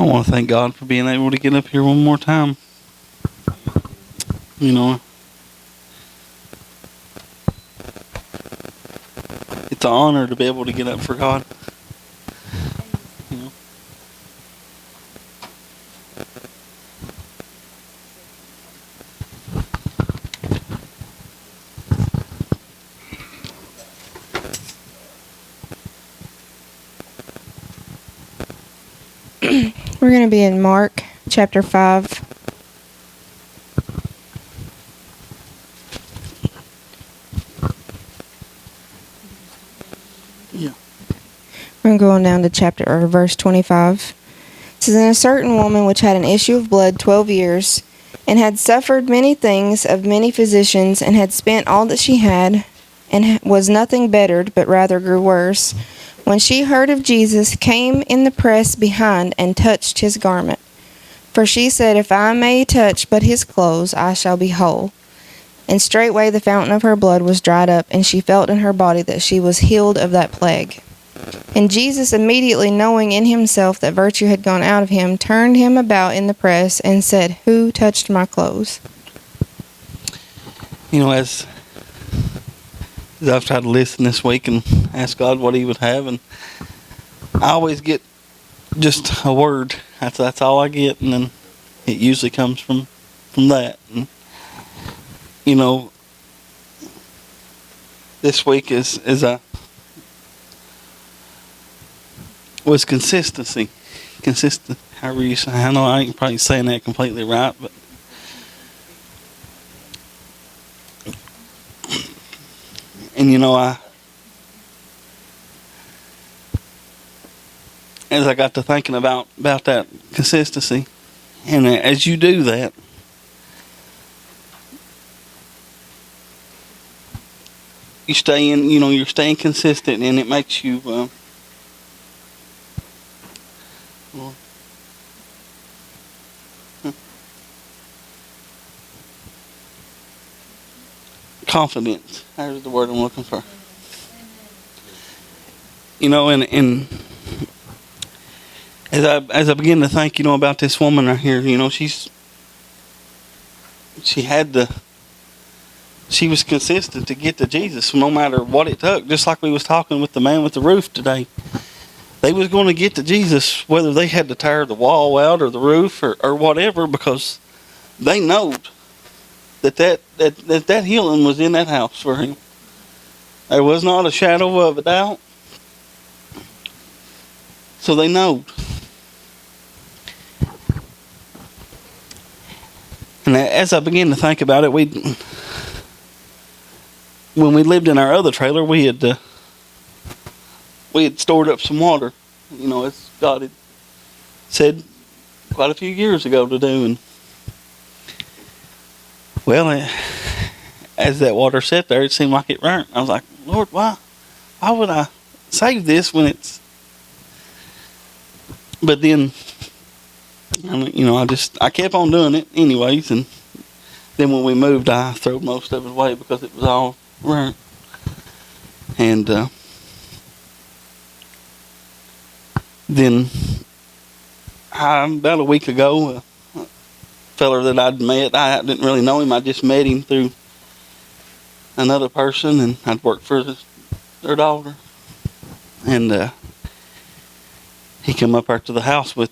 want to thank God for being able to get up here one more time. You know, it's an honor to be able to get up for God. You know. We're going to be in Mark chapter 5. Yeah. We're going to go on down to verse 25. It says, "And a certain woman which had an issue of blood 12 years, and had suffered many things of many physicians, and had spent all that she had, and was nothing bettered, but rather grew worse, when she heard of Jesus, came in the press behind, and touched his garment. For she said, If I may touch but his clothes, I shall be whole. And straightway the fountain of her blood was dried up, and she felt in her body that she was healed of that plague. And Jesus, immediately knowing in himself that virtue had gone out of him, turned him about in the press, and said, Who touched my clothes?" You know, as I've tried to listen this week and ask God what he would have, and I always get just a word. That's all I get, and then it usually comes from that. And, you know, this week was consistency. Consistent, however you say. I know I ain't probably saying that completely right, but and you know, as I got to thinking about that consistency, and as you do that, you're staying consistent, and it makes you confidence. There's the word I'm looking for. You know, and as I begin to think, about this woman right here, she was consistent to get to Jesus, no matter what it took. Just like we was talking with the man with the roof today, they was going to get to Jesus whether they had to tear the wall out or the roof or whatever, because they knowed that healing was in that house for him. There was not a shadow of a doubt. So they knowed. And as I began to think about it, when we lived in our other trailer, we had stored up some water, as God had said quite a few years ago to do. And well, as that water sat there, it seemed like it burnt. I was like, Lord, why would I save this when it's... But then, I kept on doing it anyways, and then when we moved, I threw most of it away because it was all burnt. And then, about a week ago, a feller that I'd met, I didn't really know him. I just met him through another person, and I'd worked for their daughter. And he come up there to the house with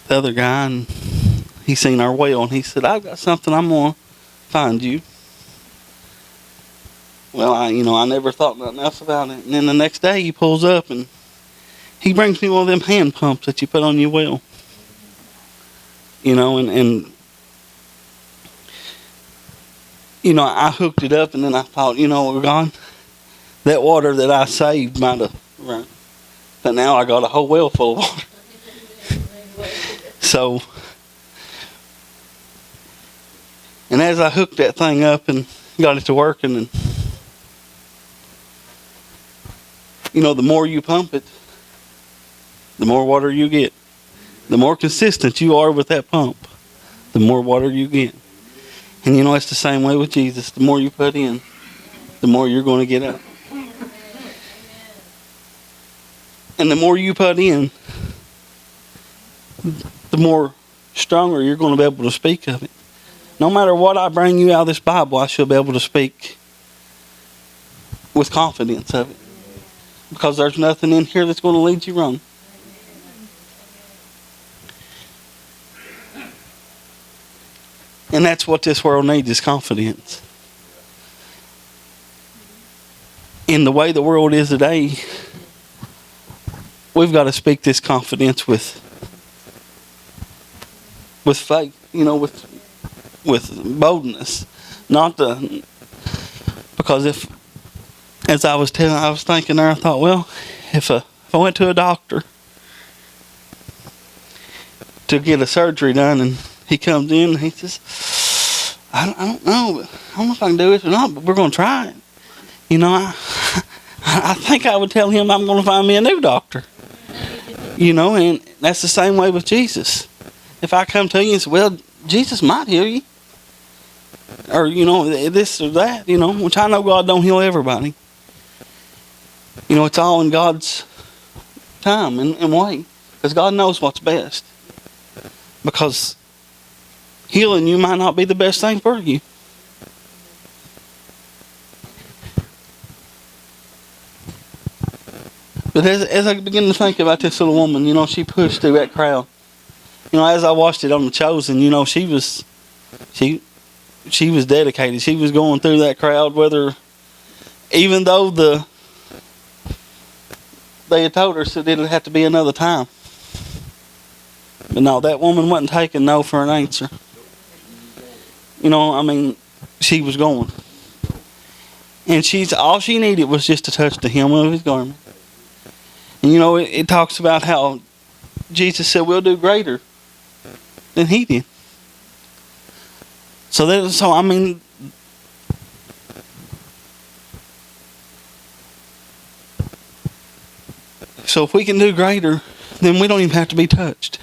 the other guy, and he seen our well, and he said, I've got something I'm going to find you. Well, I never thought nothing else about it. And then the next day he pulls up, and he brings me one of them hand pumps that you put on your well. And I hooked it up, and then I thought, God, that water that I saved might have run. But now I got a whole well full of water. So, and as I hooked that thing up and got it to working, and the more you pump it, the more water you get. The more consistent you are with that pump, the more water you get. And it's the same way with Jesus. The more you put in, the more you're going to get out. And the more you put in, the more stronger you're going to be able to speak of it. No matter what I bring you out of this Bible, I shall be able to speak with confidence of it. Because there's nothing in here that's going to lead you wrong. And that's what this world needs, is confidence. In the way the world is today, we've got to speak this confidence with faith, with boldness. Because as I was thinking there, I thought, well, if I went to a doctor to get a surgery done, and he comes in and he says, I don't know if I can do this or not, but we're going to try it. I think I would tell him I'm going to find me a new doctor. And that's the same way with Jesus. If I come to you and say, well, Jesus might heal you. Or, this or that, which I know God don't heal everybody. It's all in God's time and way. Because God knows what's best. Because healing you might not be the best thing for you. But as I begin to think about this little woman, she pushed through that crowd. As I watched it on The Chosen, she was dedicated. She was going through that crowd, even though they had told her that it'd have to be another time. But no, that woman wasn't taking no for an answer. She was going. And all she needed was just to touch the hem of his garment. And it talks about how Jesus said, we'll do greater than he did. So if we can do greater, then we don't even have to be touched.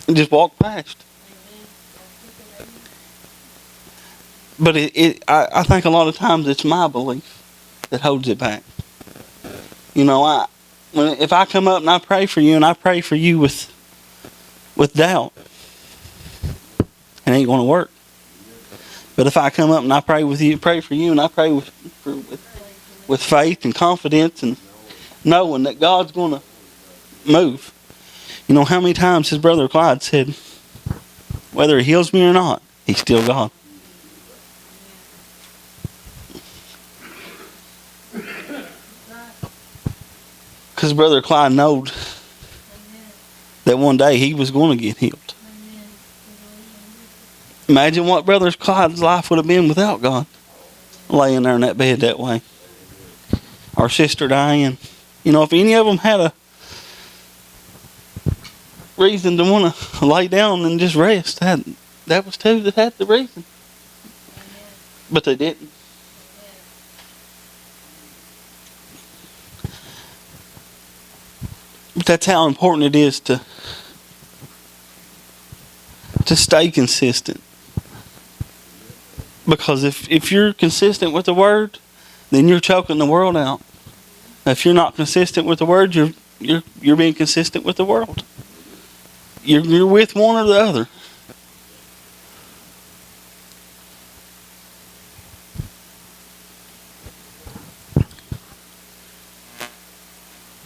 And just walk past. But I think a lot of times it's my belief that holds it back. If I come up and I pray for you, and I pray for you with doubt, it ain't going to work. But if I come up and I pray for you, and I pray with faith and confidence, and knowing that God's going to move. How many times his brother Clyde said, whether he heals me or not, he's still God. Because Brother Clyde knowed that one day he was going to get healed. Imagine what Brother Clyde's life would have been without God, laying there in that bed that way. Our sister Diane. If any of them had a reason to want to lay down and just rest, that was two that had the reason. But they didn't. But that's how important it is to stay consistent. Because if you're consistent with the Word, then you're choking the world out. If you're not consistent with the Word, you're being consistent with the world. You're with one or the other.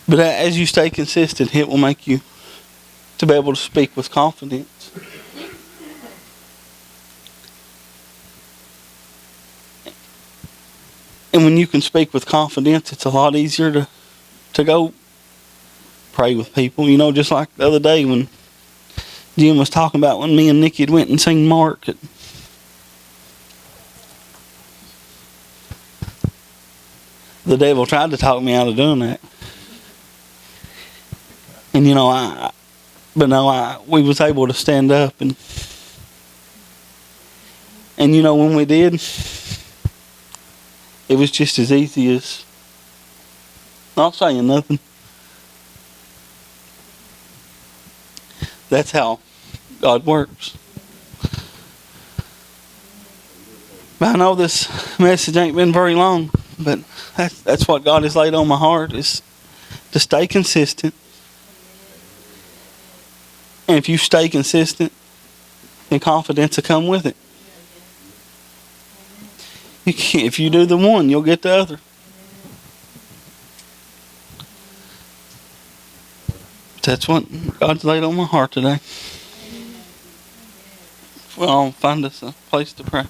But as you stay consistent, it will make you to be able to speak with confidence. And when you can speak with confidence, it's a lot easier to go pray with people. Just like the other day when Jim was talking about when me and Nikki had went and seen Mark. The devil tried to talk me out of doing that. And we was able to stand up and when we did, it was just as easy as not saying nothing. That's how God works. But I know this message ain't been very long, but that's what God has laid on my heart, is to stay consistent. And if you stay consistent, then confidence will come with it. You can't, if you do the one, you'll get the other. That's what God's laid on my heart today. Well, find us a place to pray.